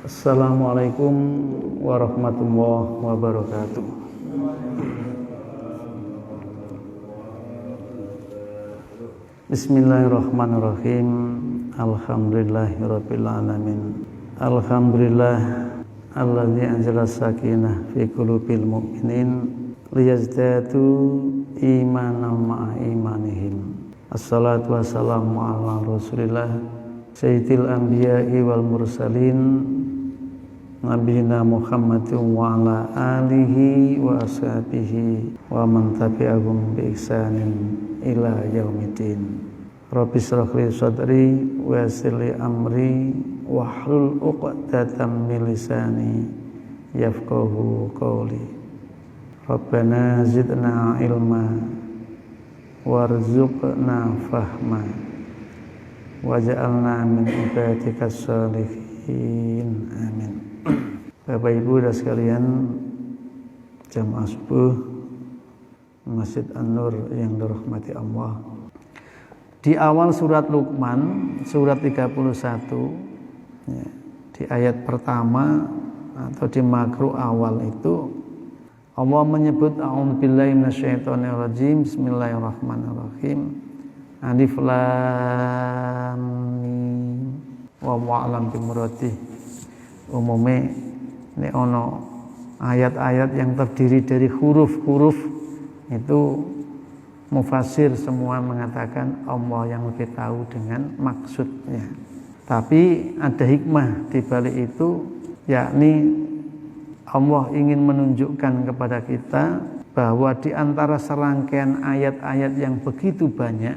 Assalamualaikum warahmatullahi wabarakatuh. Bismillahirrahmanirrahim. Alhamdulillahirabbil alamin. Alhamdulillah alladzi anzala sakinah fi qulubil mu'minin liyazdadu imanan ma'a imanihim. Assalatu wassalamu ala Rasulillah sayyidil anbiya'i wal mursalin nabiyina Muhammadin wa ala alihi wa ashabihi wa man tabi'ahum bi ihsanin ila yaumiddin. Rabbi shrah li sadri wa yassir li amri wahlul 'uqdatam min lisani yafqahu qawli. Rabbana zidna ilma warzuqna fahma waj'alna min ibadikas sholihin. Amin. Bapak Ibu dan sekalian jamaah subuh Masjid An-Nur yang dirahmati Allah. Di awal surat Luqman, surat 31, ya, di ayat pertama atau di makro awal itu Allah menyebut a'udzubillahi minasyaitonirrajim, bismillahirrahmanirrahim. Alif lam mim wa a'lam bimuradih. Umumnya ini ono ayat-ayat yang terdiri dari huruf-huruf itu mufassir semua mengatakan Allah yang lebih tahu dengan maksudnya. Tapi ada hikmah di balik itu, yakni Allah ingin menunjukkan kepada kita bahwa di antara serangkaian ayat-ayat yang begitu banyak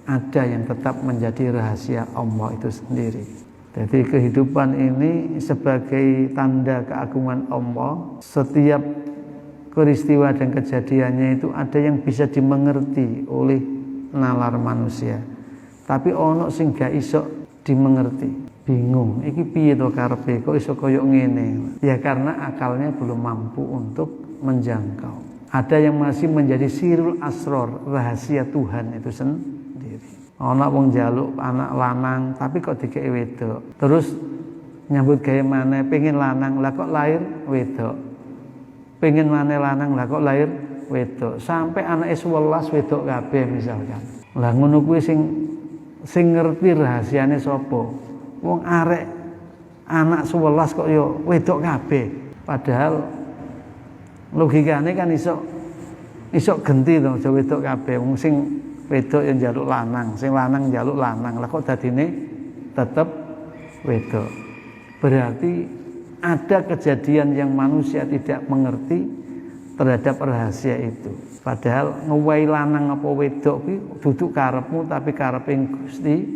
ada yang tetap menjadi rahasia Allah itu sendiri. Jadi kehidupan ini sebagai tanda keagungan Allah. Setiap peristiwa dan kejadiannya itu ada yang bisa dimengerti oleh nalar manusia. Tapi ono sing gak iso dimengerti. Bingung, iki piye to karepe kok iso koyo ngene. Ya karena akalnya belum mampu untuk menjangkau. Ada yang masih menjadi sirul asror, rahasia Tuhan itu sendiri. Ana wong njaluk anak lanang tapi kok dikeki wedok. Terus nyambut gawe maneh pengen lanang, lah kok lahir wedok. Pengen maneh lanang, lah kok lahir wedok. Sampai anake 11 wedok kabeh misalkan. Lah ngono kuwi sing ngerti rahasiane sapa? Wong arek anak 11 kok yo wedok kabeh. Padahal logikane kan iso genti to aja wedok kabeh. Wong sing wedok yang njaluk lanang, sing lanang njaluk lanang. Lah kok dadine tetep wedok. Berarti ada kejadian yang manusia tidak mengerti terhadap rahasia itu. Padahal ngewahi lanang apa wedok kuwi dudu karepmu tapi kareping Gusti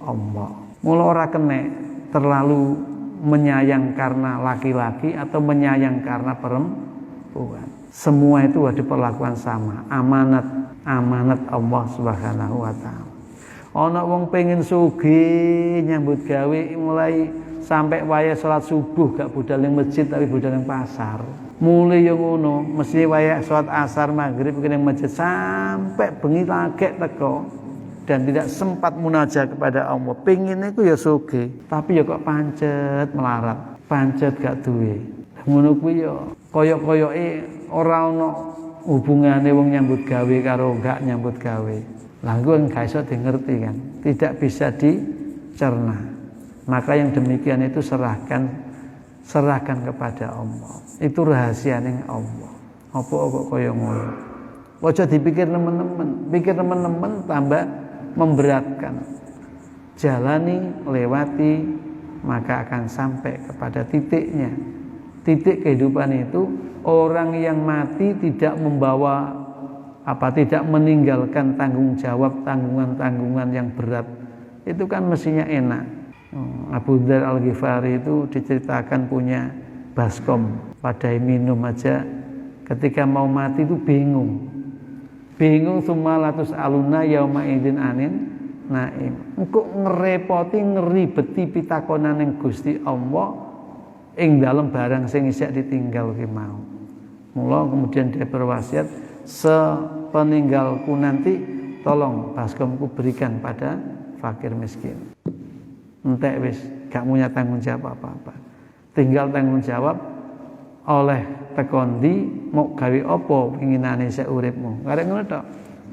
Allah. Mula ora kena terlalu menyayang karena laki-laki atau menyayang karena perempuan. Semua itu harus diperlakukan sama. Amanat Allah Subhanahu wa taala. Ana wong pengen sugih nyambut gawe mulai sampai wayah salat subuh gak budal ning masjid tapi budal ning pasar. Mulai yo ngono, mesti wayah salat asar maghrib ning masjid sampai bengi lagek teko dan tidak sempat munajat kepada Allah. Pengin iku ya sugih, tapi ya kok pancet melarat, pancet gak duwe. Ngono kuwi yo koyok-koyoke ora ana hubungane wong nyambut gawe karo gak nyambut gawe. Lah kuwi gak iso dingerti kan, tidak bisa dicerna. Maka yang demikian itu serahkan kepada Allah. Itu rahasiane Allah. Apa kok kaya ngono? Aja dipikir teman-teman, pikir teman-teman tambah memberatkan. Jalani, lewati, maka akan sampai kepada titiknya. Titik kehidupan itu orang yang mati tidak membawa tidak meninggalkan tanggung jawab, tanggungan yang berat. Itu kan mestinya enak. Abu Dzar Al-Ghifari itu diceritakan punya baskom. Padahal minum aja ketika mau mati itu bingung. Bingung sumalatus aluna yauma idzin anin naim. Engko ngerepoti ngeribeti pitakonan ning Gusti Allah ing dalem barang sing isih ditinggal ki mau. Mula kemudian dia berwasiat, sepeninggalku nanti tolong baskomku berikan pada fakir miskin. Entek wis gak punya tanggung jawab apa-apa. tinggal tanggung jawab oleh tekondi mau gawe apa pinginane sik uripmu. Karek ngono tok.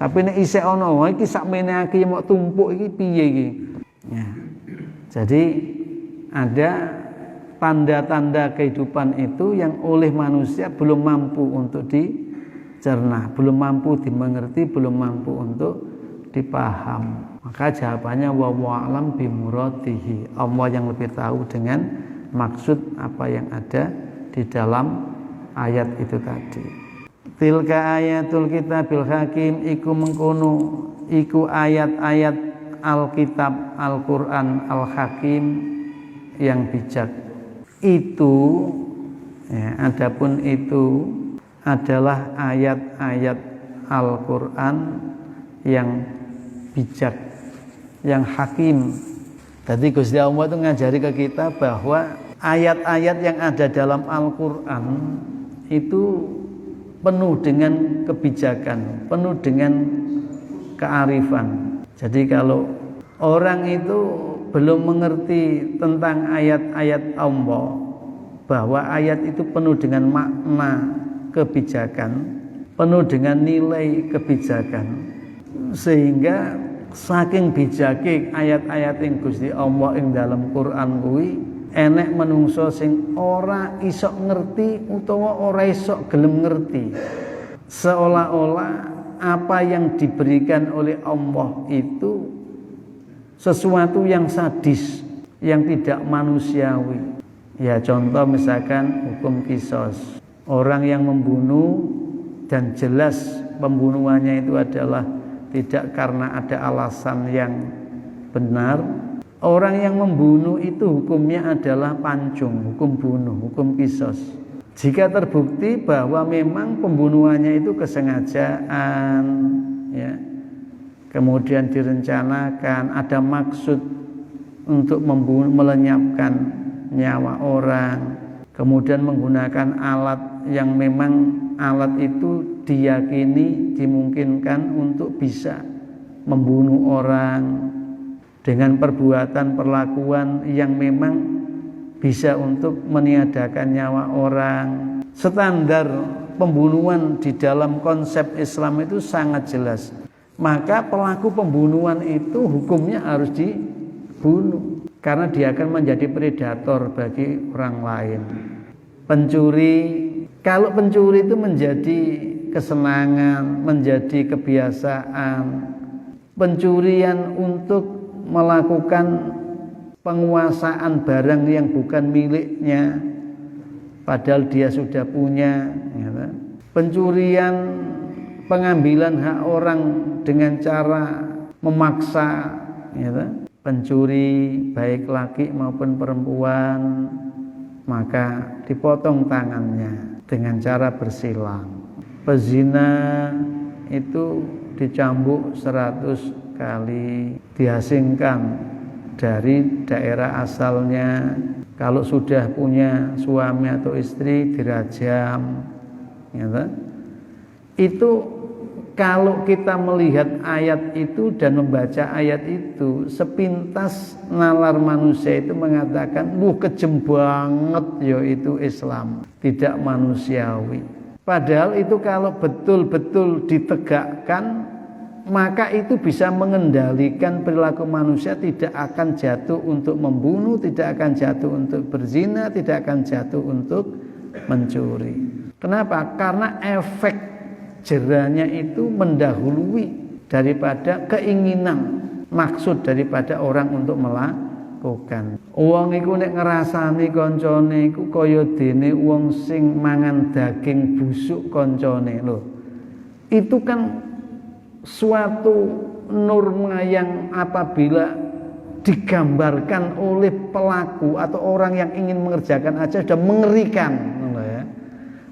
Tapi nek isih ana iki sakmene iki mau tumpuk iki piye iki. Ya. Jadi ada tanda-tanda kehidupan itu yang oleh manusia belum mampu untuk dicerna, belum mampu dimengerti, belum mampu untuk dipaham. Maka jawabannya wallahu a'lam bimuradihi. Allah yang lebih tahu dengan maksud apa yang ada di dalam ayat itu tadi. Tilka ayatul kitabil hakim iku mengkono iku ayat-ayat Alkitab Al-Qur'an Al-Hakim yang bijak. Itu ya, adapun itu adalah ayat-ayat Al-Qur'an yang bijak, yang hakim. Jadi Gusti Allah itu ngajari ke kita bahwa ayat-ayat yang ada dalam Al-Qur'an itu penuh dengan kebijakan, penuh dengan kearifan. Jadi kalau orang itu belum mengerti tentang ayat-ayat Allah, bahwa ayat itu penuh dengan makna kebijakan, penuh dengan nilai kebijakan, sehingga saking bijake ayat-ayat yang Gusti Allah ing dalam Quran kuwi enek menungso sing ora iso ngerti utawa ora iso gelem ngerti, seolah-olah apa yang diberikan oleh Allah itu sesuatu yang sadis, yang tidak manusiawi. Ya contoh misalkan hukum kisos, orang yang membunuh dan jelas pembunuhannya itu adalah tidak karena ada alasan yang benar, orang yang membunuh itu hukumnya adalah pancung, hukum bunuh, hukum kisos. Jika terbukti bahwa memang pembunuhannya itu kesengajaan, ya, kemudian direncanakan, ada maksud untuk membunuh, melenyapkan nyawa orang, kemudian menggunakan alat yang memang alat itu diyakini dimungkinkan untuk bisa membunuh orang dengan perbuatan perlakuan yang memang bisa untuk meniadakan nyawa orang. Standar pembunuhan di dalam konsep Islam itu sangat jelas. Maka pelaku pembunuhan itu hukumnya harus dibunuh karena dia akan menjadi predator bagi orang lain. Pencuri, kalau pencuri itu menjadi kesenangan, menjadi kebiasaan, pencurian untuk melakukan penguasaan barang yang bukan miliknya padahal dia sudah punya, ya. Pencurian, pengambilan hak orang dengan cara memaksa, ya. Pencuri baik laki maupun perempuan maka dipotong tangannya dengan cara bersilang. Pezina itu dicambuk 100 kali, diasingkan dari daerah asalnya. Kalau sudah punya suami atau istri dirajam, ya. Itu kalau kita melihat ayat itu dan membaca ayat itu, sepintas nalar manusia itu mengatakan, kejem banget ya itu Islam, tidak manusiawi. Padahal itu kalau betul-betul ditegakkan, maka itu bisa mengendalikan perilaku manusia, tidak akan jatuh untuk membunuh, tidak akan jatuh untuk berzina, tidak akan jatuh untuk mencuri. Kenapa? Karena efek jerahnya itu mendahului daripada keinginan, maksud daripada orang untuk melakukan. Wong iku nek ngrasani kancane iku kaya dene wong sing mangan daging busuk kancane lho. Itu kan suatu norma yang apabila digambarkan oleh pelaku atau orang yang ingin mengerjakan aja sudah mengerikan, ya.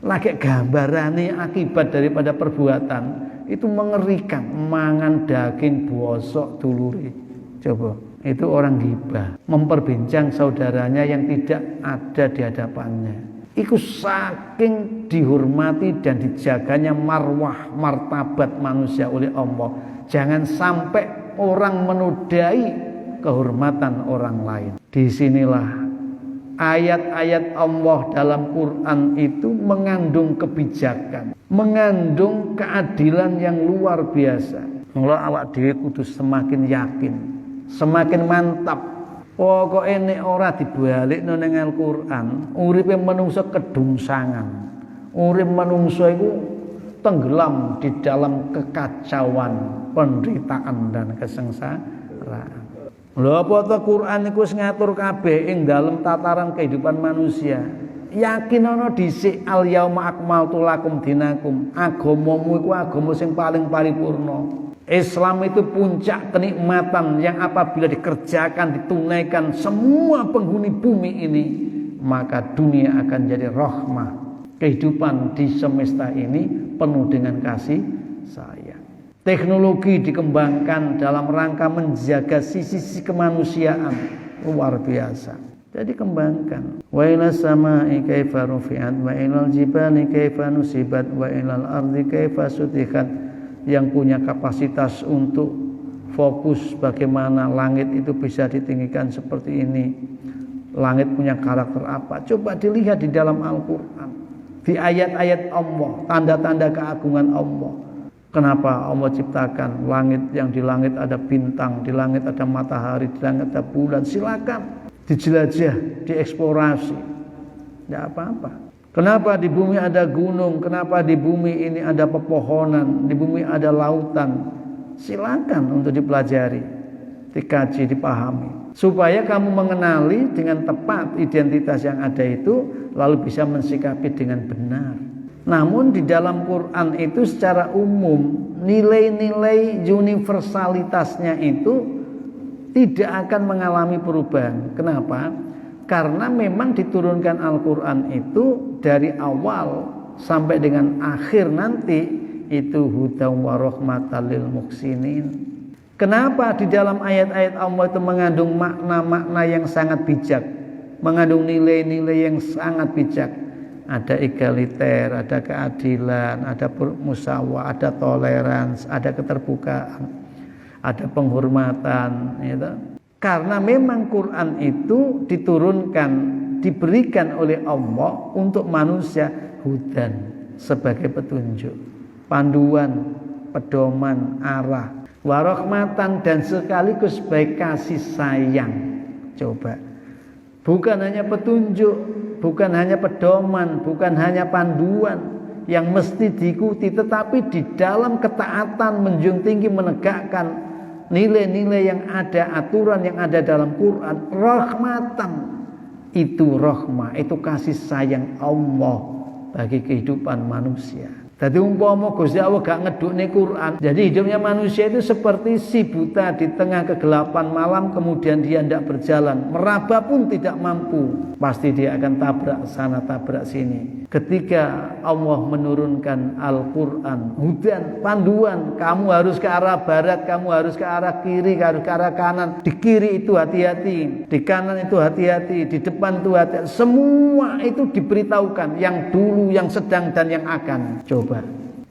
Lagi gambarane akibat daripada perbuatan itu mengerikan. Mangan daging bosok dulure, coba itu orang ghibah, memperbincang saudaranya yang tidak ada di hadapannya. Iku saking dihormati dan dijaganya marwah martabat manusia oleh Allah. Jangan sampai orang menodai kehormatan orang lain. Disinilah Ayat-ayat Allah dalam Quran itu mengandung kebijakan, mengandung keadilan yang luar biasa. Mula awak dhewe kudu semakin yakin, semakin mantap. Pokoke nek ora dibalikno ning Al-Qur'an, uripe manungsa kedungsangan. Urip manungsa iku tenggelam di dalam kekacauan, penderitaan dan kesengsaraan. Lho apa to Quran iku wis ngatur kabeh ing dalam tataran kehidupan manusia. Yakin ana dhisik al yauma akmaltu lakum dinakum. Agamamu iku agama sing paling paripurna. Islam itu puncak kenikmatan yang apabila dikerjakan, ditunaikan semua penghuni bumi ini, maka dunia akan jadi rahmah. Kehidupan di semesta ini penuh dengan kasih sayang. Teknologi dikembangkan dalam rangka menjaga sisi-sisi kemanusiaan luar biasa. Jadi kembangkan. Wa ilas samai kaifa rufi'at wa ilal jibali kaifa nusibat wa ilal ardi kaifa sutihat. Yang punya kapasitas untuk fokus bagaimana langit itu bisa ditinggikan seperti ini. Langit punya karakter apa? Coba dilihat di dalam Al-Qur'an. Di ayat-ayat Allah, tanda-tanda keagungan Allah. Kenapa Allah ciptakan langit, yang di langit ada bintang, di langit ada matahari, di langit ada bulan. Silakan dijelajah, dieksplorasi. Tidak apa-apa. Kenapa di bumi ada gunung, kenapa di bumi ini ada pepohonan, di bumi ada lautan. Silakan untuk dipelajari, dikaji, dipahami. Supaya kamu mengenali dengan tepat identitas yang ada itu, lalu bisa mensikapi dengan benar. Namun di dalam Quran itu secara umum nilai-nilai universalitasnya itu tidak akan mengalami perubahan. Kenapa? Karena memang diturunkan Al-Quran itu dari awal sampai dengan akhir nanti itu hudan wa rahmatan lil muhsinin. Kenapa di dalam ayat-ayat Allah itu mengandung makna-makna yang sangat bijak, mengandung nilai-nilai yang sangat bijak. Ada egaliter, ada keadilan, ada musyawarah, ada toleransi, ada keterbukaan, ada penghormatan, gitu. Karena memang Quran itu diturunkan, diberikan oleh Allah untuk manusia hudan sebagai petunjuk, panduan, pedoman, arah, warahmatan dan sekaligus sebagai kasih sayang. Coba, bukan hanya petunjuk, bukan hanya pedoman, bukan hanya panduan yang mesti diikuti, tetapi di dalam ketaatan menjunjung tinggi menegakkan nilai-nilai yang ada, aturan yang ada dalam Quran. Rahmatan itu rahmah, itu kasih sayang Allah bagi kehidupan manusia. Jadi umpama Gusti Allah gak ngedukne Quran, jadi hidupnya manusia itu seperti si buta di tengah kegelapan malam, kemudian dia tidak berjalan, meraba pun tidak mampu, pasti dia akan tabrak sana tabrak sini. Ketika Allah menurunkan Al-Quran, hudan, panduan, kamu harus ke arah barat, kamu harus ke arah kiri, harus ke arah kanan. Di kiri itu hati-hati, di kanan itu hati-hati, di depan itu hati-hati. Semua itu diberitahukan, yang dulu, yang sedang, dan yang akan. Coba,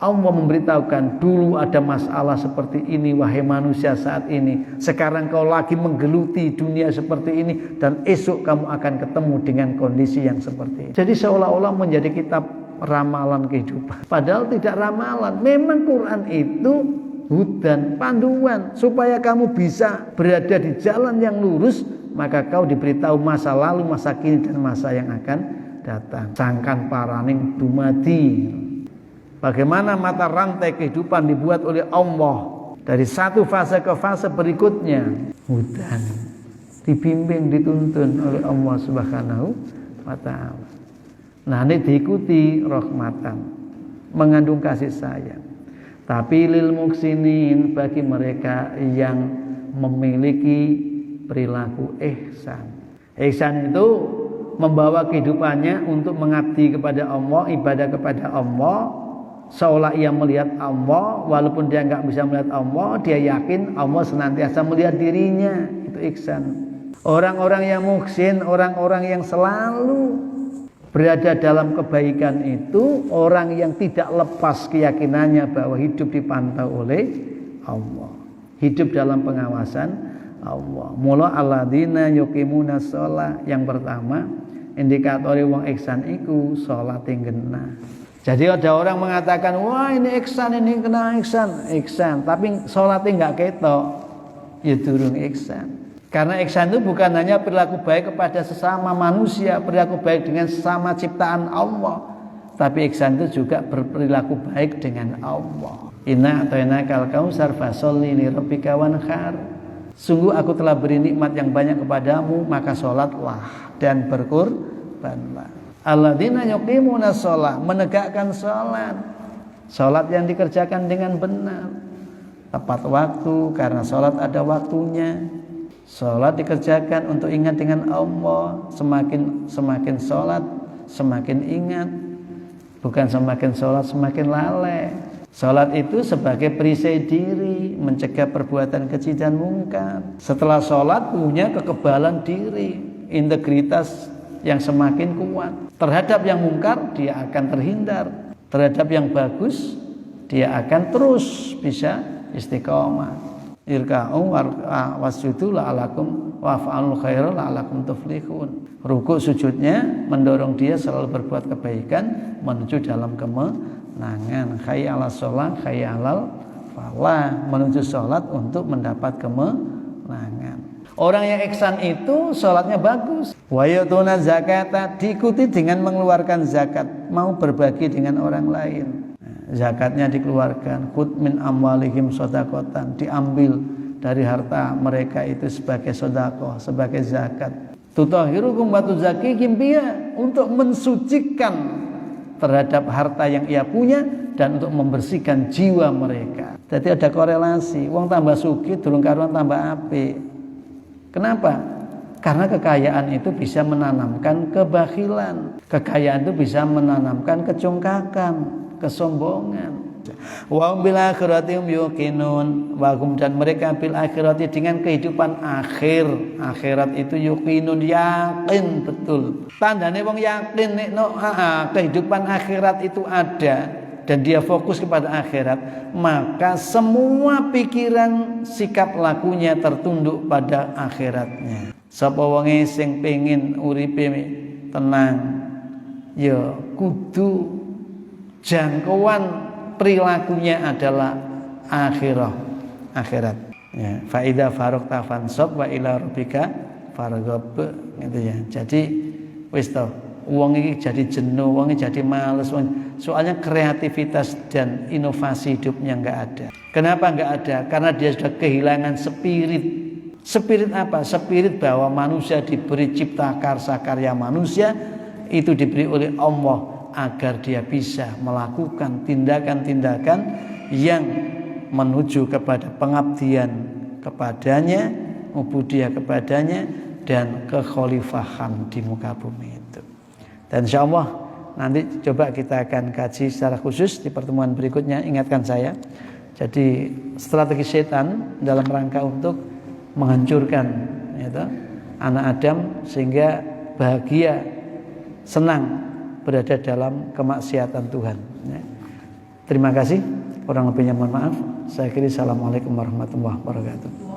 Allah memberitahukan dulu ada masalah seperti ini, wahai manusia saat ini. Sekarang kau lagi menggeluti dunia seperti ini, dan esok kamu akan ketemu dengan kondisi yang seperti ini. Jadi seolah-olah menjadi kitab ramalan kehidupan. Padahal tidak ramalan. Memang Quran itu hudan, panduan, supaya kamu bisa berada di jalan yang lurus. Maka kau diberitahu masa lalu, masa kini, dan masa yang akan datang. Sangkan paraning dumadi. Bagaimana mata rantai kehidupan dibuat oleh Allah dari satu fase ke fase berikutnya. Hudan, dibimbing, dituntun oleh Allah Subhanahu wa ta'ala. Nah, ini diikuti rahmatan, mengandung kasih sayang. Tapi lil muhsinin, bagi mereka yang memiliki perilaku ihsan. Ihsan itu membawa kehidupannya untuk mengabdi kepada Allah, ibadah kepada Allah. Seolah ia melihat Allah, walaupun dia enggak bisa melihat Allah, dia yakin Allah senantiasa melihat dirinya. Itu ihsan. Orang-orang yang muhsin, orang-orang yang selalu berada dalam kebaikan itu, orang yang tidak lepas keyakinannya bahwa hidup dipantau oleh Allah, hidup dalam pengawasan Allah. Mula alladzina yuqimuna shalah, yang pertama indikator wong ihsan iku salat genah. Jadi ada orang mengatakan, wah ini ihsan, ini kena ihsan, tapi salatnya enggak ketok, ya durung ihsan. Karena ihsan itu bukan hanya perilaku baik kepada sesama manusia, perilaku baik dengan sesama ciptaan Allah, tapi ihsan itu juga berperilaku baik dengan Allah. Inna a'tainakal kautsar fasholli li rabbika wanhar. Sungguh aku telah beri nikmat yang banyak kepadamu, maka sholatlah dan berkurbanlah. Alladzina yuqimuna sholat, menegakkan sholat. Sholat yang dikerjakan dengan benar, tepat waktu, karena sholat ada waktunya. Sholat dikerjakan untuk ingat dengan Allah. Semakin sholat semakin ingat, bukan semakin sholat semakin lalai. Sholat itu sebagai perisai diri, mencegah perbuatan keji dan mungkar. Setelah sholat punya kekebalan diri, integritas yang semakin kuat. Terhadap yang mungkar dia akan terhindar, terhadap yang bagus dia akan terus bisa istiqomah. Irka'u wasjudu la'alakum waf'alul khairu la'alakum tuflihun. Rukuk sujudnya mendorong dia selalu berbuat kebaikan menuju dalam kemenangan. Hayya 'alas shalah, hayya 'alal falah, menuju salat untuk mendapat kemenangan. Orang yang ihsan itu salatnya bagus. Wa yutuna zakata, diikuti dengan mengeluarkan zakat, mau berbagi dengan orang lain. Zakatnya dikeluarkan, khudz min amwalihim shadaqatan, diambil dari harta mereka itu sebagai sedekah, sebagai zakat. Tutahhirukum wa tuzakkihim biha, untuk mensucikan terhadap harta yang ia punya dan untuk membersihkan jiwa mereka. Jadi ada korelasi, wong tambah sugih durung karuan tambah apik. Kenapa? Karena kekayaan itu bisa menanamkan kebakhilan. Kekayaan itu bisa menanamkan kecongkakan, kesombongan. Wa bil akhirati hum yuqinun, wa hum, dan mereka bil akhirati dengan kehidupan akhir. Akhirat itu yuqinun, yakin betul. Tandane wong yakin nek kehidupan akhirat itu ada dan dia fokus kepada akhirat, maka semua pikiran, sikap lakunya tertunduk pada akhiratnya. Sapa wonge sing pengin uripe tenang, ya kudu jangkauan perilakunya adalah akhirat. Ya, fa idza faraqta fansab wa ila rabbika farghab, gitu ya. Jadi wis to, wong iki jadi jenuh, wong iki jadi males, soalnya kreativitas dan inovasi hidupnya enggak ada. Kenapa enggak ada? Karena dia sudah kehilangan spirit. Spirit apa? Spirit bahwa manusia diberi cipta karsa karya manusia, itu diberi oleh Allah agar dia bisa melakukan tindakan-tindakan yang menuju kepada pengabdian kepadanya, ubudiyah kepadanya, dan kekhalifahan di muka bumi itu. Dan insya Allah nanti coba kita akan kaji secara khusus di pertemuan berikutnya. Ingatkan saya, jadi strategi setan dalam rangka untuk menghancurkan anak Adam sehingga bahagia, senang berada dalam kemaksiatan Tuhan. Terima kasih. Kurang lebihnya mohon maaf. Saya kira assalamualaikum warahmatullahi wabarakatuh.